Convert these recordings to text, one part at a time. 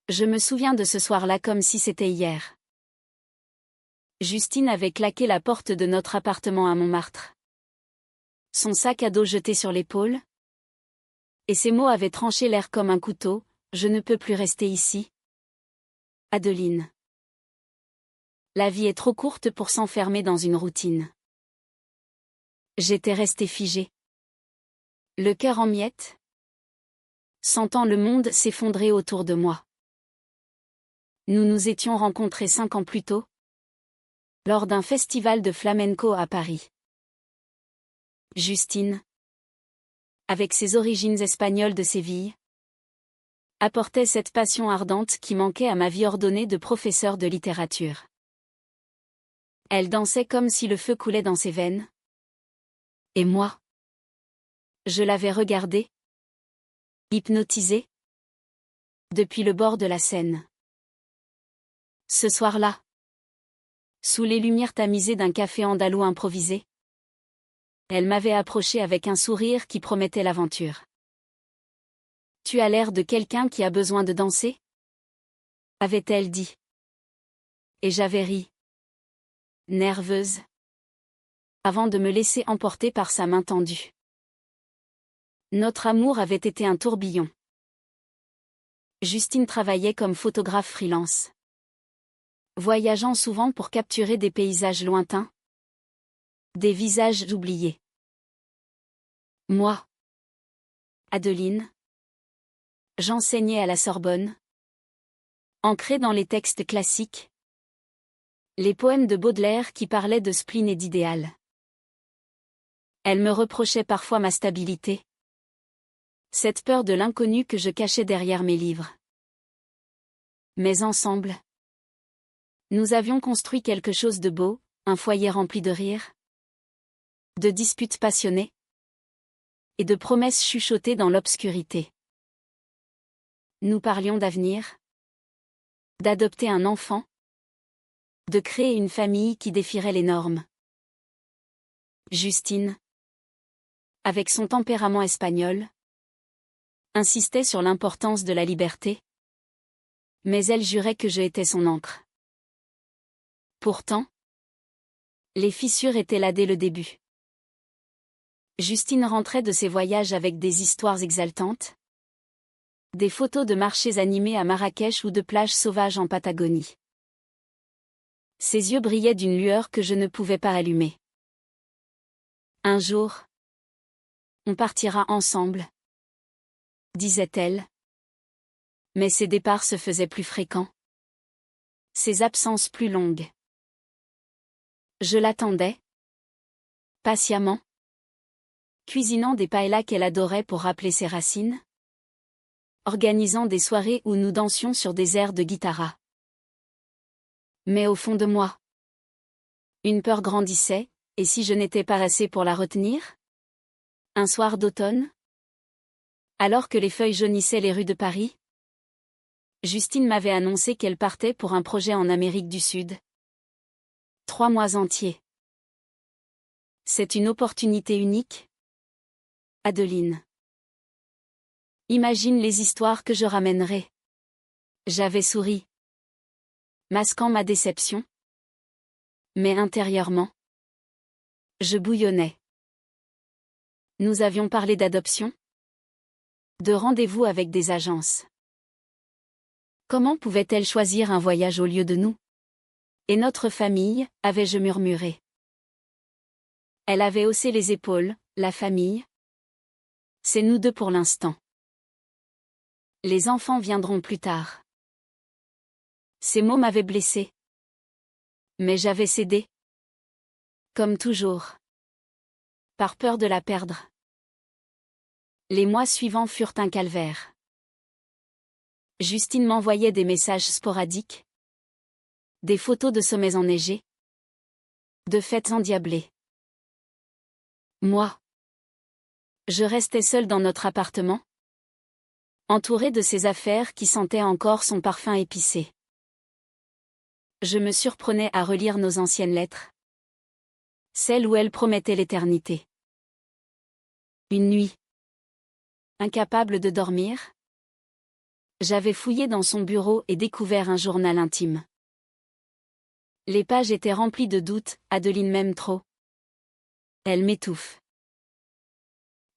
Je me souviens de ce soir-là comme si c'était hier. Justine avait claqué la porte de notre appartement à Montmartre. Son sac à dos jeté sur l'épaule. Et ses mots avaient tranché l'air comme un couteau, je ne peux plus rester ici. Adeline. La vie est trop courte pour s'enfermer dans une routine. J'étais restée figée. Le cœur en miettes. Sentant le monde s'effondrer autour de moi. Nous nous étions rencontrés 5 ans plus tôt. Lors d'un festival de flamenco à Paris. Justine, avec ses origines espagnoles de Séville, apportait cette passion ardente qui manquait à ma vie ordonnée de professeur de littérature. Elle dansait comme si le feu coulait dans ses veines. Et moi, je l'avais regardée, hypnotisée, depuis le bord de la Seine. Ce soir-là, sous les lumières tamisées d'un café andalou improvisé, elle m'avait approché avec un sourire qui promettait l'aventure. « Tu as l'air de quelqu'un qui a besoin de danser ?» avait-elle dit. Et j'avais ri. Nerveuse. Avant de me laisser emporter par sa main tendue. Notre amour avait été un tourbillon. Justine travaillait comme photographe freelance. Voyageant souvent pour capturer des paysages lointains. Des visages oubliés. Moi, Adeline, j'enseignais à la Sorbonne. Ancrée dans les textes classiques. Les poèmes de Baudelaire qui parlaient de spleen et d'idéal. Elle me reprochait parfois ma stabilité. Cette peur de l'inconnu que je cachais derrière mes livres. Mais ensemble, nous avions construit quelque chose de beau, un foyer rempli de rires, de disputes passionnées et de promesses chuchotées dans l'obscurité. Nous parlions d'avenir, d'adopter un enfant, de créer une famille qui défierait les normes. Justine, avec son tempérament espagnol, insistait sur l'importance de la liberté, mais elle jurait que je étais son encre. Pourtant, les fissures étaient là dès le début. Justine rentrait de ses voyages avec des histoires exaltantes, des photos de marchés animés à Marrakech ou de plages sauvages en Patagonie. Ses yeux brillaient d'une lueur que je ne pouvais pas allumer. Un jour, on partira ensemble, disait-elle. Mais ses départs se faisaient plus fréquents. Ses absences plus longues. Je l'attendais. Patiemment. Cuisinant des paellas qu'elle adorait pour rappeler ses racines. Organisant des soirées où nous dansions sur des airs de guitara. Mais au fond de moi, une peur grandissait, et si je n'étais pas assez pour la retenir? Un soir d'automne? Alors que les feuilles jaunissaient les rues de Paris? Justine m'avait annoncé qu'elle partait pour un projet en Amérique du Sud. 3 mois entiers. C'est une opportunité unique? Adeline. Imagine les histoires que je ramènerai. J'avais souri, masquant ma déception. Mais intérieurement, je bouillonnais. Nous avions parlé d'adoption, de rendez-vous avec des agences. Comment pouvait-elle choisir un voyage au lieu de nous? Et notre famille, avais-je murmuré. Elle avait haussé les épaules, la famille. C'est nous deux pour l'instant. Les enfants viendront plus tard. Ces mots m'avaient blessée. Mais j'avais cédé. Comme toujours. Par peur de la perdre. Les mois suivants furent un calvaire. Justine m'envoyait des messages sporadiques. Des photos de sommets enneigés. De fêtes endiablées. Moi. Je restais seule dans notre appartement. Entourée de ses affaires qui sentaient encore son parfum épicé. Je me surprenais à relire nos anciennes lettres. Celles où elle promettait l'éternité. Une nuit. Incapable de dormir. J'avais fouillé dans son bureau et découvert un journal intime. Les pages étaient remplies de doutes, Adeline m'aime trop. Elle m'étouffe.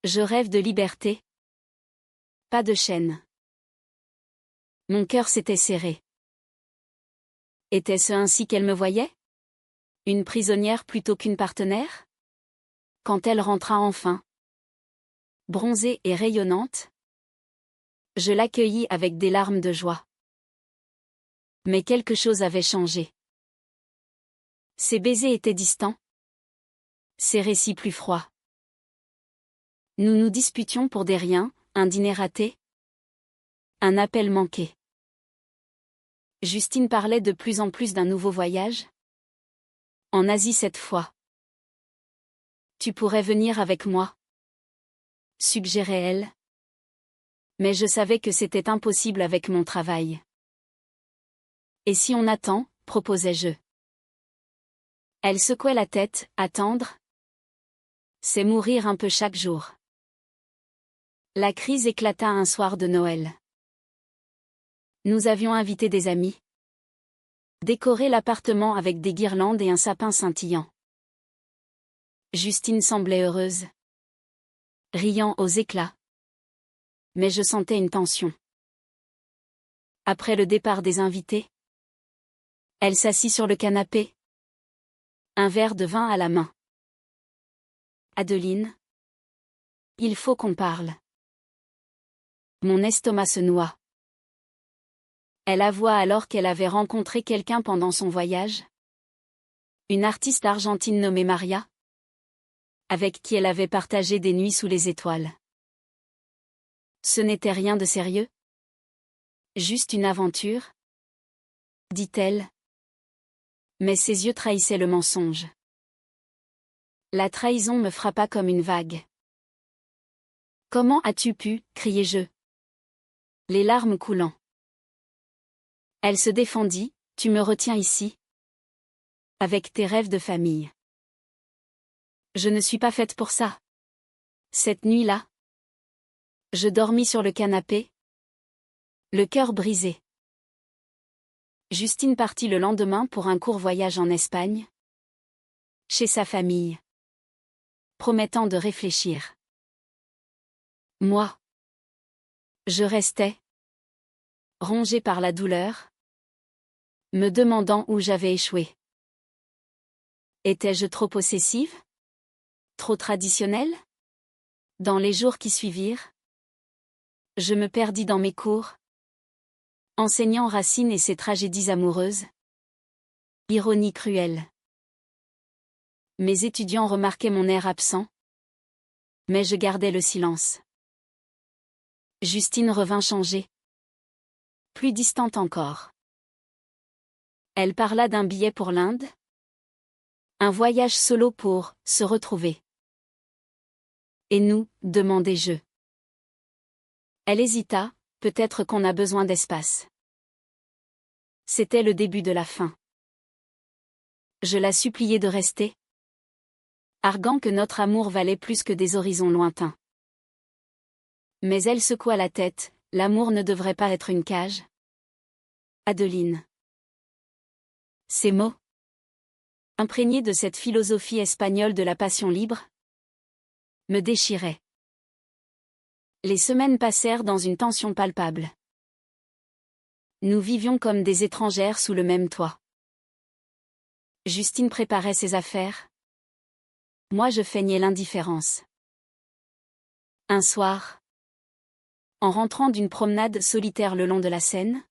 Je rêve de liberté. Pas de chaîne. Mon cœur s'était serré. Était-ce ainsi qu'elle me voyait? Une prisonnière plutôt qu'une partenaire? Quand elle rentra enfin, bronzée et rayonnante, je l'accueillis avec des larmes de joie. Mais quelque chose avait changé. Ses baisers étaient distants, ses récits plus froids. Nous nous disputions pour des riens, un dîner raté, un appel manqué. Justine parlait de plus en plus d'un nouveau voyage. En Asie cette fois. Tu pourrais venir avec moi, suggérait-elle. Mais je savais que c'était impossible avec mon travail. Et si on attend, proposais-je. Elle secouait la tête, attendre. C'est mourir un peu chaque jour. La crise éclata un soir de Noël. Nous avions invité des amis. Décoré l'appartement avec des guirlandes et un sapin scintillant. Justine semblait heureuse. Riant aux éclats. Mais je sentais une tension. Après le départ des invités, elle s'assit sur le canapé. Un verre de vin à la main. Adeline. Il faut qu'on parle. Mon estomac se noie. Elle avoua alors qu'elle avait rencontré quelqu'un pendant son voyage. Une artiste argentine nommée Maria, avec qui elle avait partagé des nuits sous les étoiles. Ce n'était rien de sérieux. Juste une aventure, dit-elle. Mais ses yeux trahissaient le mensonge. La trahison me frappa comme une vague. Comment as-tu pu, criai-je, les larmes coulant. Elle se défendit, tu me retiens ici, avec tes rêves de famille. Je ne suis pas faite pour ça. Cette nuit-là, je dormis sur le canapé, le cœur brisé. Justine partit le lendemain pour un court voyage en Espagne, chez sa famille, promettant de réfléchir. Moi, je restais, rongée par la douleur, me demandant où j'avais échoué. Étais-je trop possessive? Trop traditionnelle? Dans les jours qui suivirent, je me perdis dans mes cours, enseignant Racine et ses tragédies amoureuses. Ironie cruelle. Mes étudiants remarquaient mon air absent, mais je gardais le silence. Justine revint changée. Plus distante encore. Elle parla d'un billet pour l'Inde. Un voyage solo pour se retrouver. Et nous, demandai-je. Elle hésita, peut-être qu'on a besoin d'espace. C'était le début de la fin. Je la suppliai de rester, arguant que notre amour valait plus que des horizons lointains. Mais elle secoua la tête, l'amour ne devrait pas être une cage. Adeline. Ces mots, imprégnés de cette philosophie espagnole de la passion libre, me déchiraient. Les semaines passèrent dans une tension palpable. Nous vivions comme des étrangères sous le même toit. Justine préparait ses affaires. Moi je feignais l'indifférence. Un soir, en rentrant d'une promenade solitaire le long de la Seine,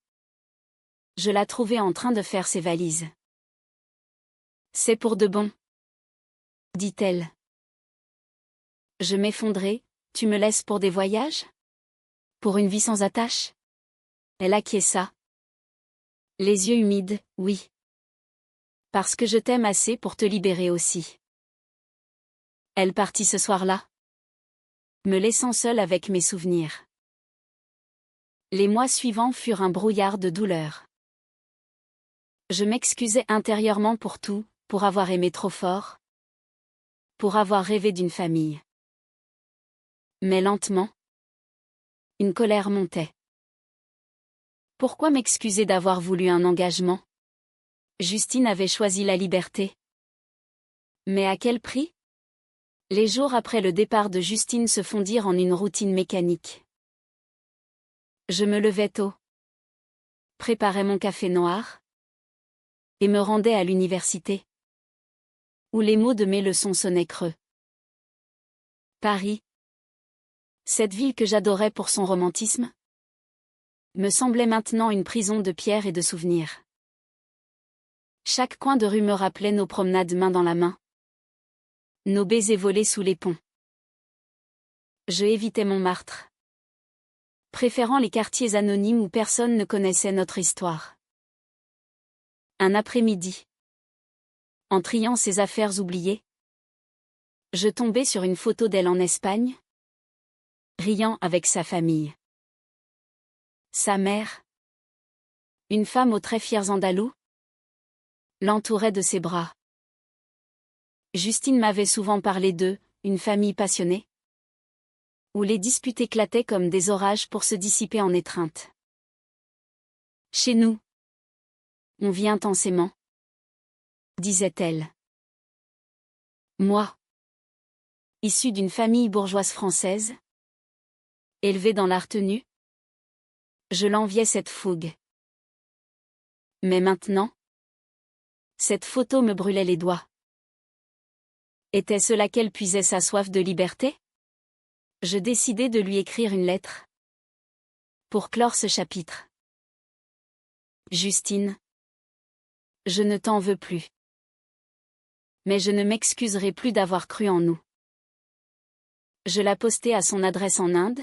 je la trouvai en train de faire ses valises. C'est pour de bon, dit-elle. Je m'effondrai, tu me laisses pour des voyages? Pour une vie sans attache? Elle acquiesça. Les yeux humides, oui. Parce que je t'aime assez pour te libérer aussi. Elle partit ce soir-là, me laissant seule avec mes souvenirs. Les mois suivants furent un brouillard de douleur. Je m'excusais intérieurement pour tout, pour avoir aimé trop fort, pour avoir rêvé d'une famille. Mais lentement, une colère montait. Pourquoi m'excuser d'avoir voulu un engagement? Justine avait choisi la liberté. Mais à quel prix? Les jours après le départ de Justine se fondirent en une routine mécanique. Je me levais tôt, préparais mon café noir et me rendais à l'université, où les mots de mes leçons sonnaient creux. Paris, cette ville que j'adorais pour son romantisme, me semblait maintenant une prison de pierres et de souvenirs. Chaque coin de rue me rappelait nos promenades main dans la main, nos baisers volés sous les ponts. Je évitais Montmartre, préférant les quartiers anonymes où personne ne connaissait notre histoire. Un après-midi, en triant ses affaires oubliées, je tombais sur une photo d'elle en Espagne, riant avec sa famille. Sa mère, une femme aux traits fiers andalous, l'entourait de ses bras. Justine m'avait souvent parlé d'eux, une famille passionnée, où les disputes éclataient comme des orages pour se dissiper en étreinte. Chez nous, on vit intensément, disait-elle. Moi, issue d'une famille bourgeoise française, élevée dans la retenue, je l'enviais cette fougue. Mais maintenant, cette photo me brûlait les doigts. Était-ce là qu'elle puisait sa soif de liberté? Je décidai de lui écrire une lettre pour clore ce chapitre. Justine, je ne t'en veux plus. Mais je ne m'excuserai plus d'avoir cru en nous. Je la postai à son adresse en Inde,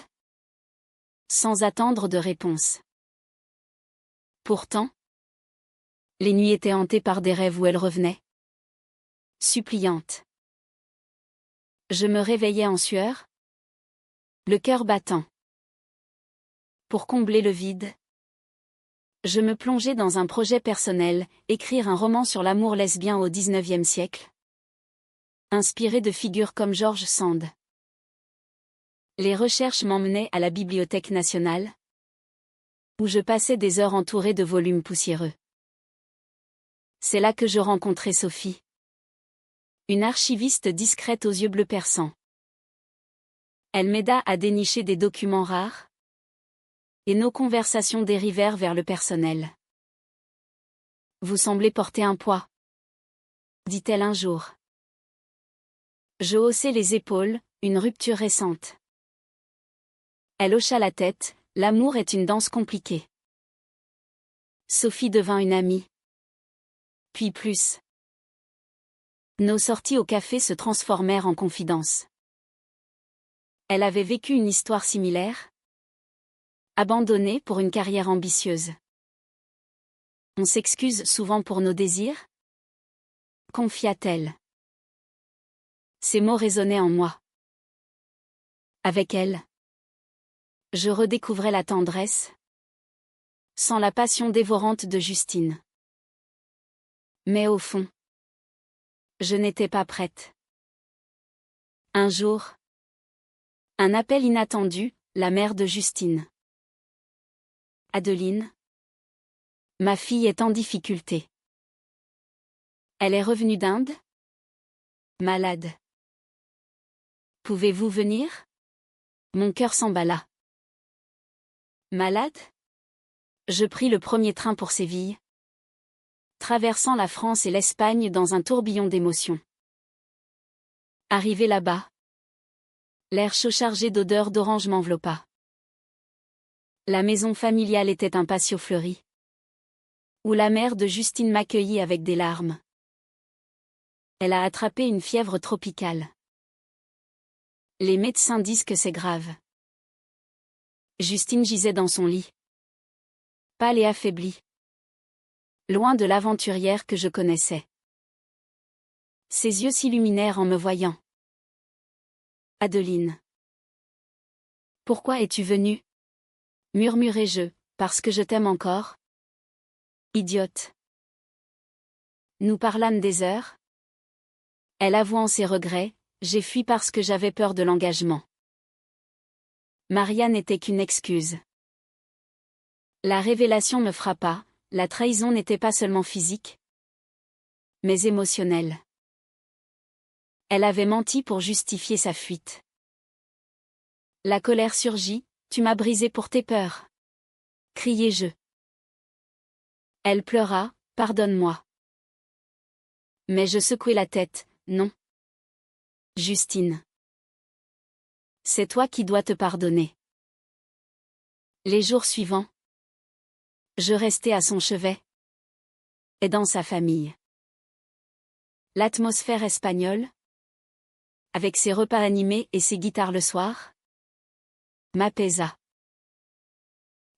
sans attendre de réponse. Pourtant, les nuits étaient hantées par des rêves où elle revenait, suppliante. Je me réveillais en sueur, le cœur battant. Pour combler le vide, je me plongeais dans un projet personnel, écrire un roman sur l'amour lesbien au XIXe siècle, inspiré de figures comme George Sand. Les recherches m'emmenaient à la Bibliothèque nationale, où je passais des heures entourée de volumes poussiéreux. C'est là que je rencontrai Sophie, une archiviste discrète aux yeux bleus perçants. Elle m'aida à dénicher des documents rares, et nos conversations dérivèrent vers le personnel. Vous semblez porter un poids, dit-elle un jour. Je haussai les épaules, une rupture récente. Elle hocha la tête, l'amour est une danse compliquée. Sophie devint une amie. Puis plus. Nos sorties au café se transformèrent en confidences. Elle avait vécu une histoire similaire, abandonnée pour une carrière ambitieuse. On s'excuse souvent pour nos désirs? Confia-t-elle. Ces mots résonnaient en moi. Avec elle, je redécouvrais la tendresse, sans la passion dévorante de Justine. Mais au fond, je n'étais pas prête. Un jour, un appel inattendu, la mère de Justine. Adeline, ma fille est en difficulté. Elle est revenue d'Inde? Malade. Pouvez-vous venir? Mon cœur s'emballa. Malade? Je pris le premier train pour Séville, traversant la France et l'Espagne dans un tourbillon d'émotions. Arrivé là-bas, l'air chaud chargé d'odeurs d'orange m'enveloppa. La maison familiale était un patio fleuri, où la mère de Justine m'accueillit avec des larmes. Elle a attrapé une fièvre tropicale. Les médecins disent que c'est grave. Justine gisait dans son lit, pâle et affaiblie, loin de l'aventurière que je connaissais. Ses yeux s'illuminèrent en me voyant. Adeline. Pourquoi es-tu venue? Murmurai-je, parce que je t'aime encore. Idiote. Nous parlâmes des heures. Elle avouant ses regrets, j'ai fui parce que j'avais peur de l'engagement. Maria n'était qu'une excuse. La révélation me frappa, la trahison n'était pas seulement physique, mais émotionnelle. Elle avait menti pour justifier sa fuite. La colère surgit, tu m'as brisé pour tes peurs. Criai-je. Elle pleura, pardonne-moi. Mais je secouai la tête, non. Justine. C'est toi qui dois te pardonner. Les jours suivants, je restais à son chevet. Et dans sa famille. L'atmosphère espagnole, avec ses repas animés et ses guitares le soir, m'apaisa.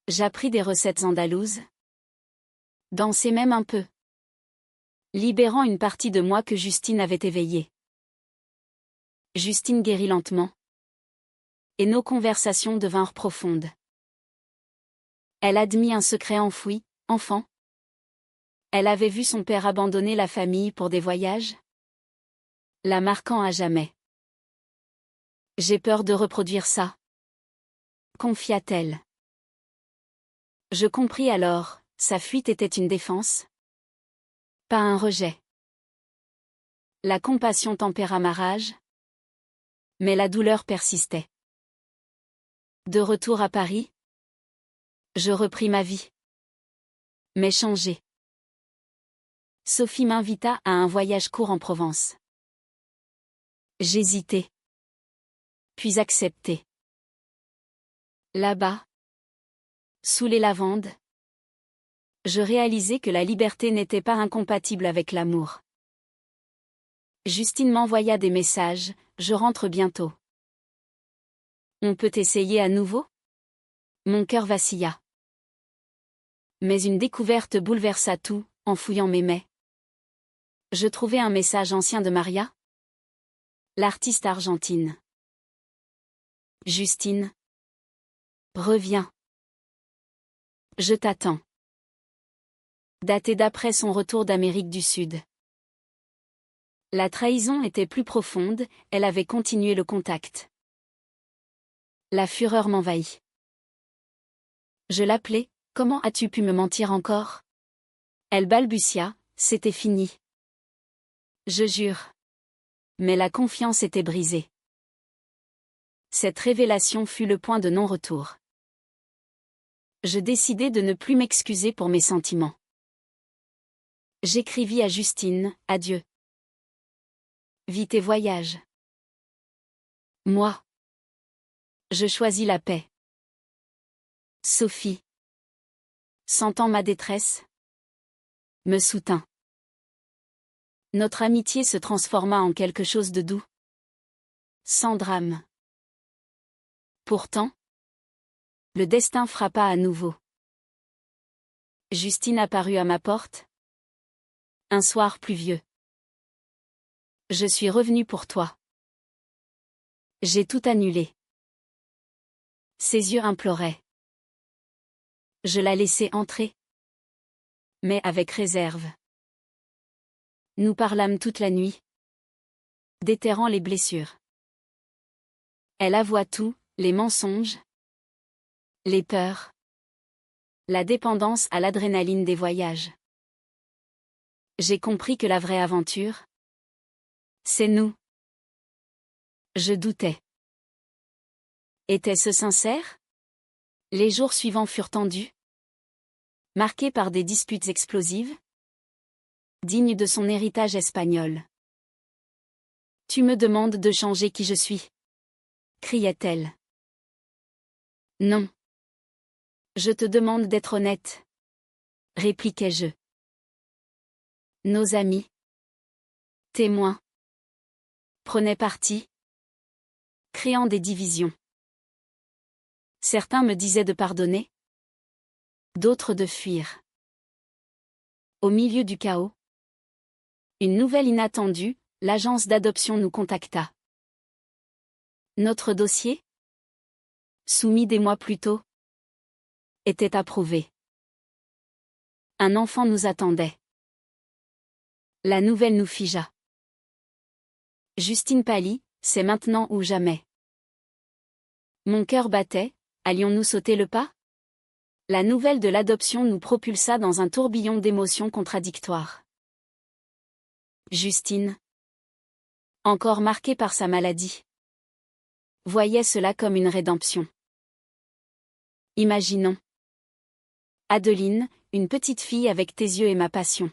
J'appris des recettes andalouses. Dansai même un peu. Libérant une partie de moi que Justine avait éveillée. Justine guérit lentement. Et nos conversations devinrent profondes. Elle admit un secret enfoui, enfant. Elle avait vu son père abandonner la famille pour des voyages, la marquant à jamais. J'ai peur de reproduire ça, confia-t-elle. Je compris alors, sa fuite était une défense, pas un rejet. La compassion tempéra ma rage, mais la douleur persistait. De retour à Paris, je repris ma vie. Mais changée. Sophie m'invita à un voyage court en Provence. J'hésitai. Puis acceptai. Là-bas, sous les lavandes, je réalisai que la liberté n'était pas incompatible avec l'amour. Justine m'envoya des messages, je rentre bientôt. On peut essayer à nouveau? Mon cœur vacilla. Mais une découverte bouleversa tout, en fouillant mes mails. Je trouvai un message ancien de Maria, l'artiste argentine. Justine. Reviens. Je t'attends. Daté d'après son retour d'Amérique du Sud. La trahison était plus profonde, elle avait continué le contact. La fureur m'envahit. Je l'appelai, comment as-tu pu me mentir encore? Elle balbutia, c'était fini. Je jure. Mais la confiance était brisée. Cette révélation fut le point de non-retour. Je décidai de ne plus m'excuser pour mes sentiments. J'écrivis à Justine, adieu. Vis tes voyages. Moi. Je choisis la paix. Sophie. Sentant ma détresse, me soutint. Notre amitié se transforma en quelque chose de doux. Sans drame. Pourtant, le destin frappa à nouveau. Justine apparut à ma porte. Un soir pluvieux. Je suis revenue pour toi. J'ai tout annulé. Ses yeux imploraient. Je la laissai entrer. Mais avec réserve. Nous parlâmes toute la nuit. Déterrant les blessures. Elle avoua tout, les mensonges. Les peurs. La dépendance à l'adrénaline des voyages. J'ai compris que la vraie aventure, c'est nous. Je doutais. Était-ce sincère? Les jours suivants furent tendus. Marqués par des disputes explosives. Dignes de son héritage espagnol. Tu me demandes de changer qui je suis? Criait-elle. Non. Je te demande d'être honnête. Répliquai-je. Nos amis. Témoins. Prenaient parti. Créant des divisions. Certains me disaient de pardonner. D'autres de fuir. Au milieu du chaos. Une nouvelle inattendue, l'agence d'adoption nous contacta. Notre dossier, soumis des mois plus tôt, était approuvé. Un enfant nous attendait. La nouvelle nous figea. Justine pâlit, c'est maintenant ou jamais. Mon cœur battait, allions-nous sauter le pas? La nouvelle de l'adoption nous propulsa dans un tourbillon d'émotions contradictoires. Justine, encore marquée par sa maladie, voyait cela comme une rédemption. Imaginons. Adeline, une petite fille avec tes yeux et ma passion.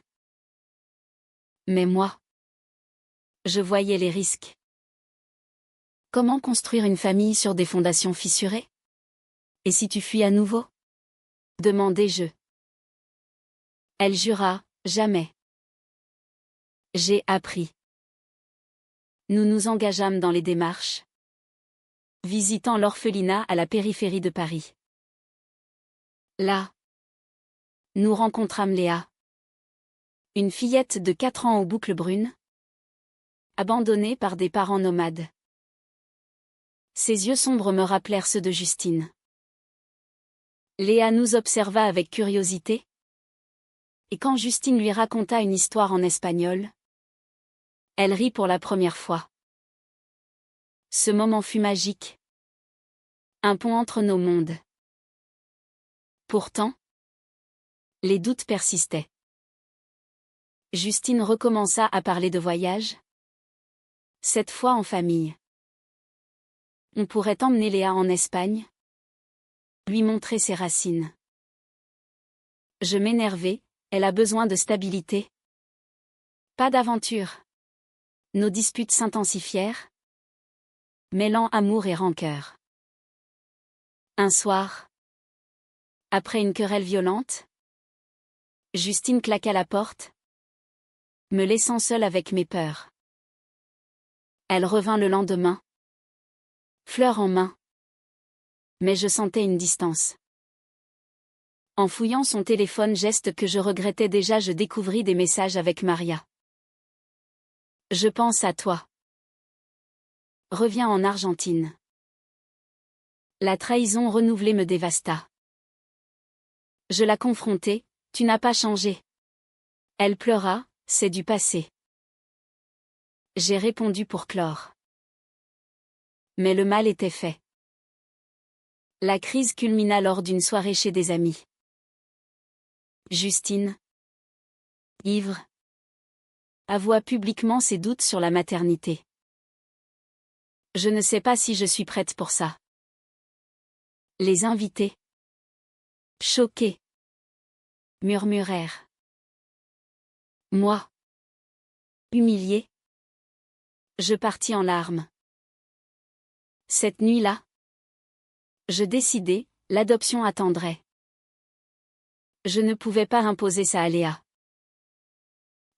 Mais moi, je voyais les risques. Comment construire une famille sur des fondations fissurées? Et si tu fuis à nouveau? Demandai-je. Elle jura, jamais. J'ai appris. Nous nous engageâmes dans les démarches, visitant l'orphelinat à la périphérie de Paris. Là, nous rencontrâmes Léa. Une fillette de 4 ans aux boucles brunes, abandonnée par des parents nomades. Ses yeux sombres me rappelèrent ceux de Justine. Léa nous observa avec curiosité, et quand Justine lui raconta une histoire en espagnol, elle rit pour la première fois. Ce moment fut magique. Un pont entre nos mondes. Pourtant, les doutes persistaient. Justine recommença à parler de voyage. Cette fois en famille. On pourrait emmener Léa en Espagne, lui montrer ses racines. Je m'énervai, elle a besoin de stabilité. Pas d'aventure. Nos disputes s'intensifièrent, mêlant amour et rancœur. Un soir, après une querelle violente, Justine claqua la porte, me laissant seule avec mes peurs. Elle revint le lendemain, fleur en main. Mais je sentais une distance. En fouillant son téléphone, geste que je regrettais déjà, je découvris des messages avec Maria. Je pense à toi. Reviens en Argentine. La trahison renouvelée me dévasta. Je la confrontai, tu n'as pas changé. Elle pleura, c'est du passé. J'ai répondu pour clore. Mais le mal était fait. La crise culmina lors d'une soirée chez des amis. Justine, ivre, avoua publiquement ses doutes sur la maternité. Je ne sais pas si je suis prête pour ça. Les invités, choqués, murmurèrent. Moi, humiliée, je partis en larmes. Cette nuit-là, je décidai, l'adoption attendrait. Je ne pouvais pas imposer ça à Léa.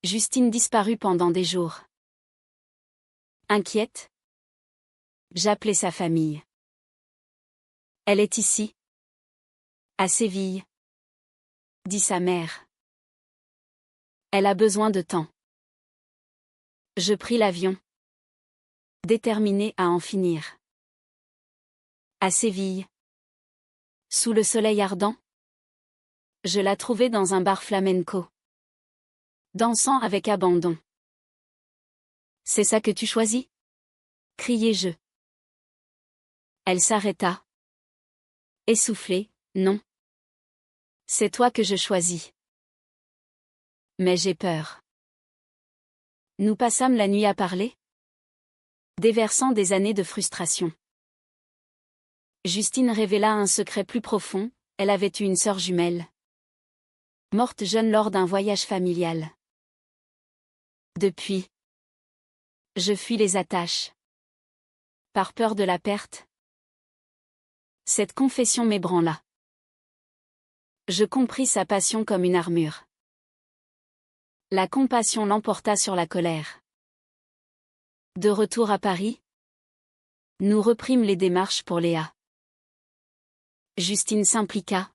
Justine disparut pendant des jours. Inquiète, j'appelai sa famille. Elle est ici, à Séville, dit sa mère. Elle a besoin de temps. Je pris l'avion, déterminée à en finir. À Séville, sous le soleil ardent, je la trouvai dans un bar flamenco, dansant avec abandon. C'est ça que tu choisis? Criai-je. Elle s'arrêta. Essoufflée, non. C'est toi que je choisis. Mais j'ai peur. Nous passâmes la nuit à parler, déversant des années de frustration. Justine révéla un secret plus profond, elle avait eu une sœur jumelle, morte jeune lors d'un voyage familial. Depuis, je fuis les attaches. Par peur de la perte. Cette confession m'ébranla. Je compris sa passion comme une armure. La compassion l'emporta sur la colère. De retour à Paris, nous reprîmes les démarches pour Léa. Justine s'impliqua,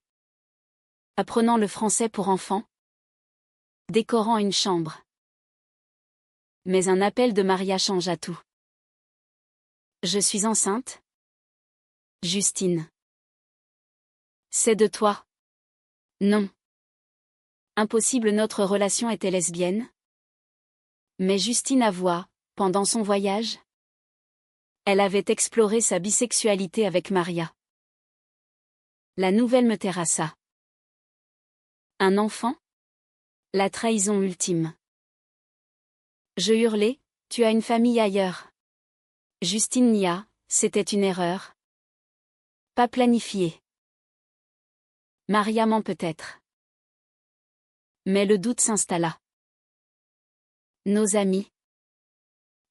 apprenant le français pour enfants, décorant une chambre. Mais un appel de Maria changea tout. Je suis enceinte? Justine. C'est de toi? Non. Impossible, notre relation était lesbienne. Mais Justine avoua, pendant son voyage, elle avait exploré sa bisexualité avec Maria. La nouvelle me terrassa. Un enfant? La trahison ultime. Je hurlai, tu as une famille ailleurs. Justine nia, c'était une erreur. Pas planifiée. Maria ment peut-être. Mais le doute s'installa. Nos amis,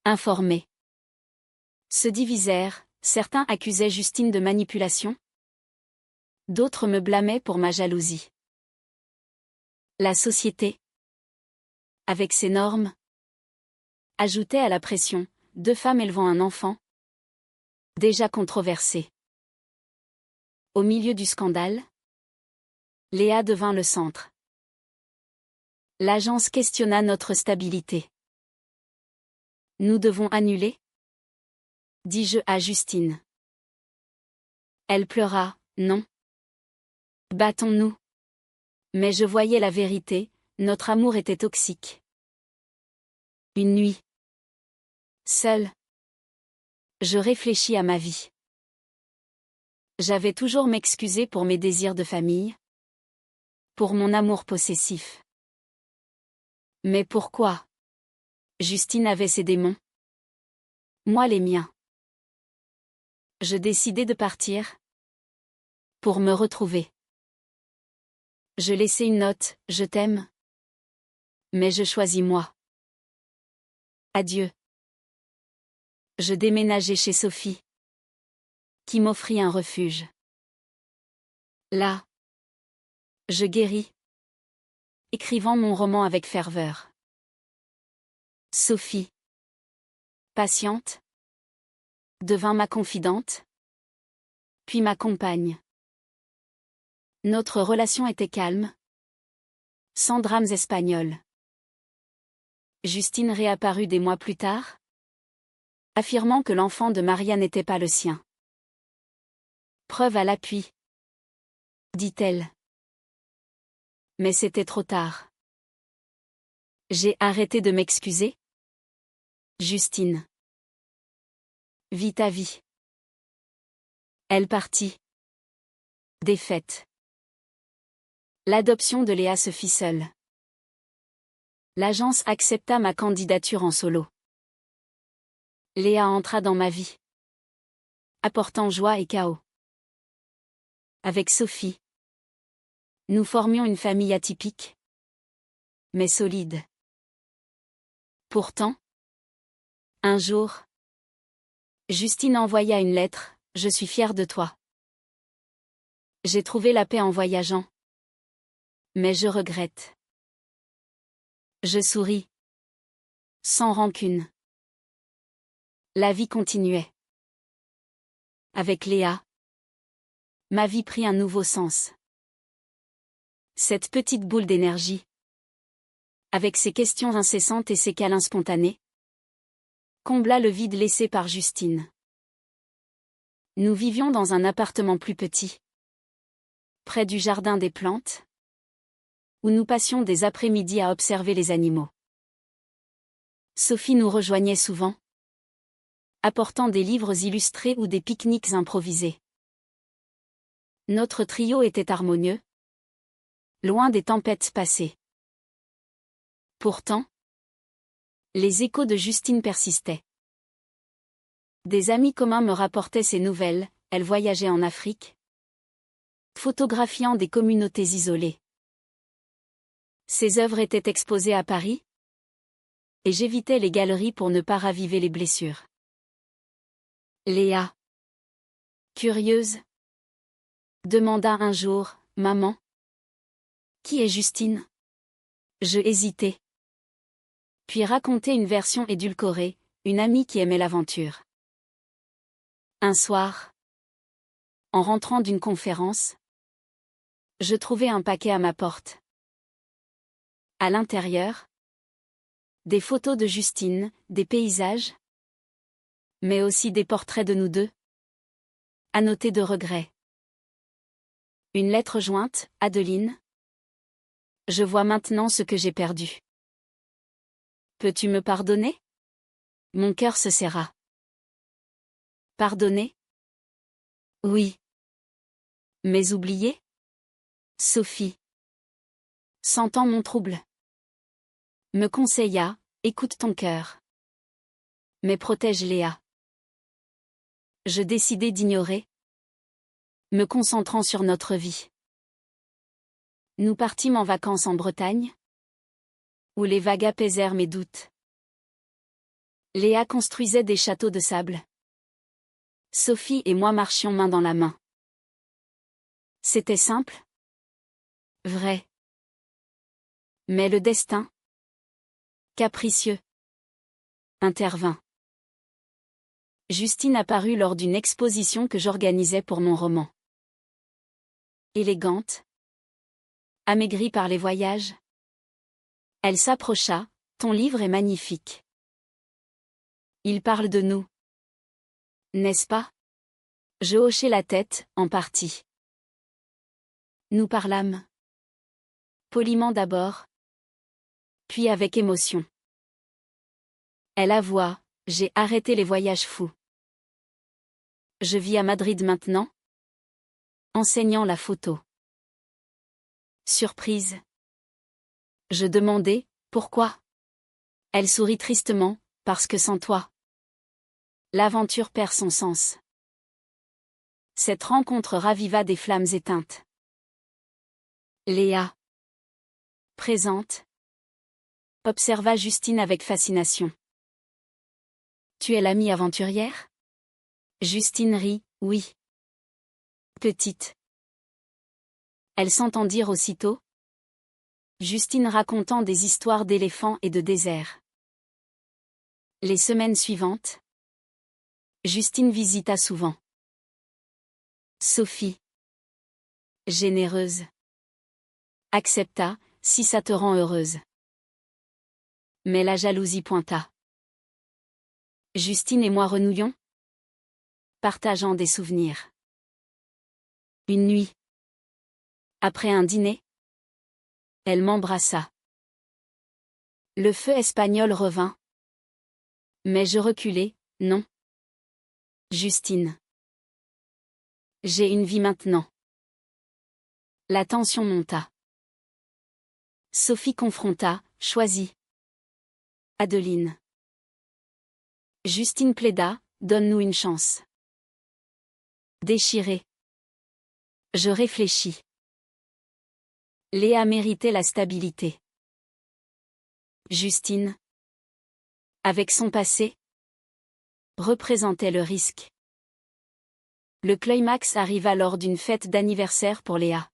informés, se divisèrent, certains accusaient Justine de manipulation. D'autres me blâmaient pour ma jalousie. La société, avec ses normes, ajoutait à la pression, 2 femmes élevant un enfant, déjà controversé. Au milieu du scandale, Léa devint le centre. L'agence questionna notre stabilité. Nous devons annuler? Dis-je à Justine. Elle pleura, non. Battons-nous. Mais je voyais la vérité, notre amour était toxique. Une nuit. Seule. Je réfléchis à ma vie. J'avais toujours m'excuser pour mes désirs de famille. Pour mon amour possessif. Mais pourquoi? Justine avait ses démons. Moi les miens. Je décidai de partir. Pour me retrouver. Je laissai une note, je t'aime. Mais je choisis moi. Adieu. Je déménageai chez Sophie. Qui m'offrit un refuge. Là. Je guéris. Écrivant mon roman avec ferveur. Sophie. Patiente. Devint ma confidente. Puis ma compagne. Notre relation était calme. Sans drames espagnols. Justine réapparut des mois plus tard. Affirmant que l'enfant de Maria n'était pas le sien. Preuve à l'appui. Dit-elle. Mais c'était trop tard. J'ai arrêté de m'excuser. Justine. Vis ta vie. Elle partit. Défaite. L'adoption de Léa se fit seule. L'agence accepta ma candidature en solo. Léa entra dans ma vie. Apportant joie et chaos. Avec Sophie. Nous formions une famille atypique. Mais solide. Pourtant. Un jour. Justine envoya une lettre, je suis fière de toi. J'ai trouvé la paix en voyageant. Mais je regrette. Je souris. Sans rancune. La vie continuait. Avec Léa. Ma vie prit un nouveau sens. Cette petite boule d'énergie. Avec ses questions incessantes et ses câlins spontanés. Combla le vide laissé par Justine. Nous vivions dans un appartement plus petit. Près du jardin des plantes. Où nous passions des après-midi à observer les animaux. Sophie nous rejoignait souvent. Apportant des livres illustrés ou des pique-niques improvisés. Notre trio était harmonieux. Loin des tempêtes passées. Pourtant, les échos de Justine persistaient. Des amis communs me rapportaient ces nouvelles, elle voyageait en Afrique. Photographiant des communautés isolées. Ses œuvres étaient exposées à Paris. Et j'évitais les galeries pour ne pas raviver les blessures. Léa. Curieuse. Demanda un jour, maman. Qui est Justine? Je hésitais. Puis racontai une version édulcorée, une amie qui aimait l'aventure. Un soir. En rentrant d'une conférence. Je trouvai un paquet à ma porte. À l'intérieur. Des photos de Justine, des paysages. Mais aussi des portraits de nous deux. Annotés de regret. Une lettre jointe, Adeline. Je vois maintenant ce que j'ai perdu. Peux-tu me pardonner? Mon cœur se serra. Pardonner? Oui. Mais oublier? Sophie. Sentant mon trouble, me conseilla, écoute ton cœur. Mais protège Léa. Je décidai d'ignorer, me concentrant sur notre vie. Nous partîmes en vacances en Bretagne, où les vagues apaisèrent mes doutes. Léa construisait des châteaux de sable. Sophie et moi marchions main dans la main. C'était simple? Vrai. Mais le destin, capricieux, intervint. Justine apparut lors d'une exposition que j'organisais pour mon roman. Élégante, amaigrie par les voyages, elle s'approcha, ton livre est magnifique. Il parle de nous. N'est-ce pas? Je hochai la tête, en partie. Nous parlâmes. Poliment d'abord, puis avec émotion. Elle avoua, j'ai arrêté les voyages fous. Je vis à Madrid maintenant, enseignant la photo. Surprise. Je demandai, pourquoi? Elle sourit tristement, parce que sans toi, l'aventure perd son sens. Cette rencontre raviva des flammes éteintes. Léa, présente, observa Justine avec fascination. Tu es l'amie aventurière? Justine rit, oui. Petite. Elles s'entendirent aussitôt, Justine racontant des histoires d'éléphants et de désert. Les semaines suivantes, Justine visita souvent. Sophie, généreuse, accepta, si ça te rend heureuse. Mais la jalousie pointa. Justine et moi renouions, partageant des souvenirs. Une nuit, après un dîner, elle m'embrassa. Le feu espagnol revint. Mais je reculai, non. Justine. J'ai une vie maintenant. La tension monta. Sophie confronta, choisis. Adeline. Justine plaida, donne-nous une chance. Déchirée. Je réfléchis. Léa méritait la stabilité. Justine, avec son passé, représentait le risque. Le climax arriva lors d'une fête d'anniversaire pour Léa.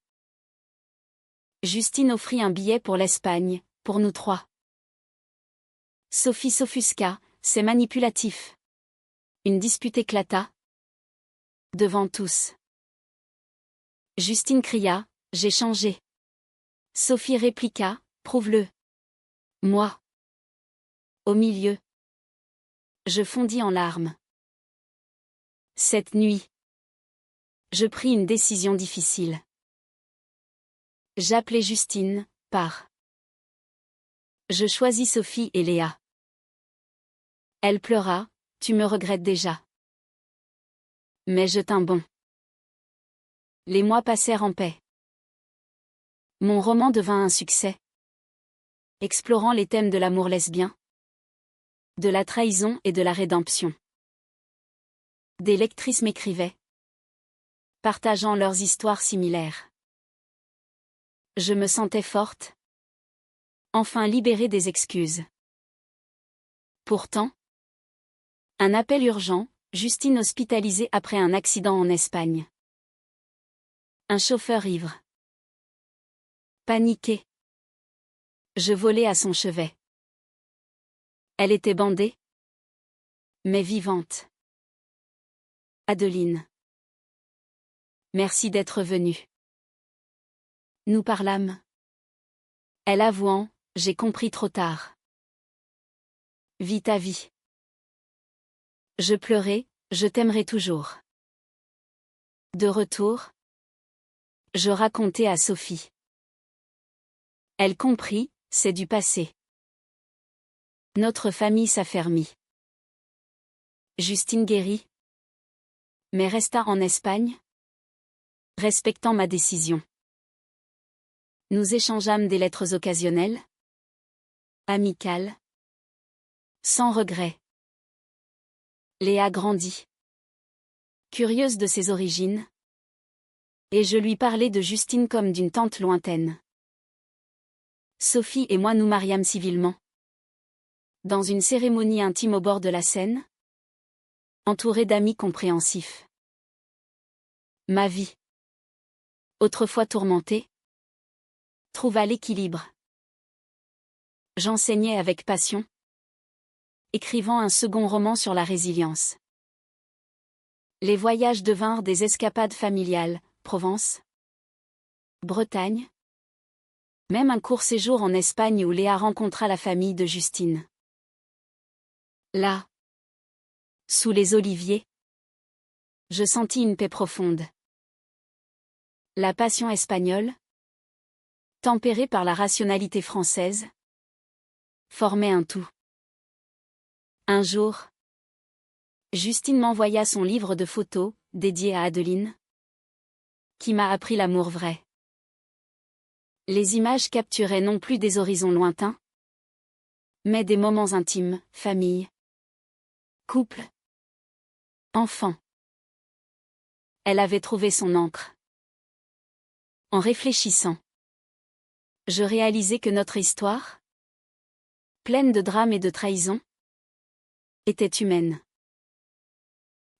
Justine offrit un billet pour l'Espagne, pour nous trois. Sophie s'offusqua, c'est manipulatif. Une dispute éclata. Devant tous. Justine cria, j'ai changé. Sophie répliqua, prouve-le. Moi. Au milieu. Je fondis en larmes. Cette nuit, je pris une décision difficile. J'appelai Justine, par. Je choisis Sophie et Léa. Elle pleura, tu me regrettes déjà. Mais je tins bon. Les mois passèrent en paix. Mon roman devint un succès. Explorant les thèmes de l'amour lesbien, de la trahison et de la rédemption. Des lectrices m'écrivaient, partageant leurs histoires similaires. Je me sentais forte, enfin libérée des excuses. Pourtant, un appel urgent, Justine hospitalisée après un accident en Espagne. Un chauffeur ivre. Paniqué. Je volai à son chevet. Elle était bandée, mais vivante. Adeline. Merci d'être venue. Nous parlâmes. Elle avouant, j'ai compris trop tard. Vis ta vie. Je pleurai, je t'aimerai toujours. De retour, je racontai à Sophie. Elle comprit, c'est du passé. Notre famille s'affermit. Justine guérit, mais resta en Espagne, respectant ma décision. Nous échangeâmes des lettres occasionnelles, amicales, sans regret. Léa grandit, curieuse de ses origines, et je lui parlais de Justine comme d'une tante lointaine. Sophie et moi nous mariâmes civilement, dans une cérémonie intime au bord de la Seine, entourée d'amis compréhensifs. Ma vie, autrefois tourmentée, trouva l'équilibre. J'enseignais avec passion, écrivant un second roman sur la résilience. Les voyages devinrent des escapades familiales, Provence, Bretagne. Même un court séjour en Espagne où Léa rencontra la famille de Justine. Là, sous les oliviers, je sentis une paix profonde. La passion espagnole, tempérée par la rationalité française, formait un tout. Un jour, Justine m'envoya son livre de photos, dédié à Adeline, qui m'a appris l'amour vrai. Les images capturaient non plus des horizons lointains, mais des moments intimes, famille, couple, enfant. Elle avait trouvé son encre. En réfléchissant, je réalisais que notre histoire, pleine de drames et de trahisons, était humaine.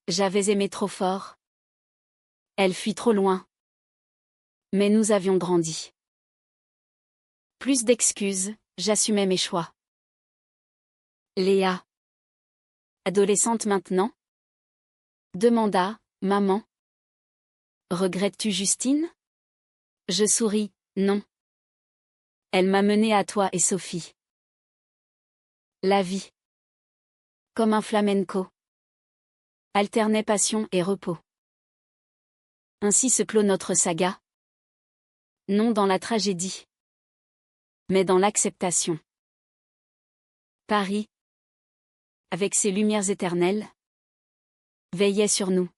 J'avais aimé trop fort. Elle fuit trop loin. Mais nous avions grandi. Plus d'excuses, j'assumais mes choix. Léa, adolescente maintenant, demanda, maman. Regrettes-tu Justine? Je souris, non. Elle m'a menée à toi et Sophie. La vie, comme un flamenco, alternait passion et repos. Ainsi se clôt notre saga. Non dans la tragédie, mais dans l'acceptation. Paris, avec ses lumières éternelles, veillait sur nous.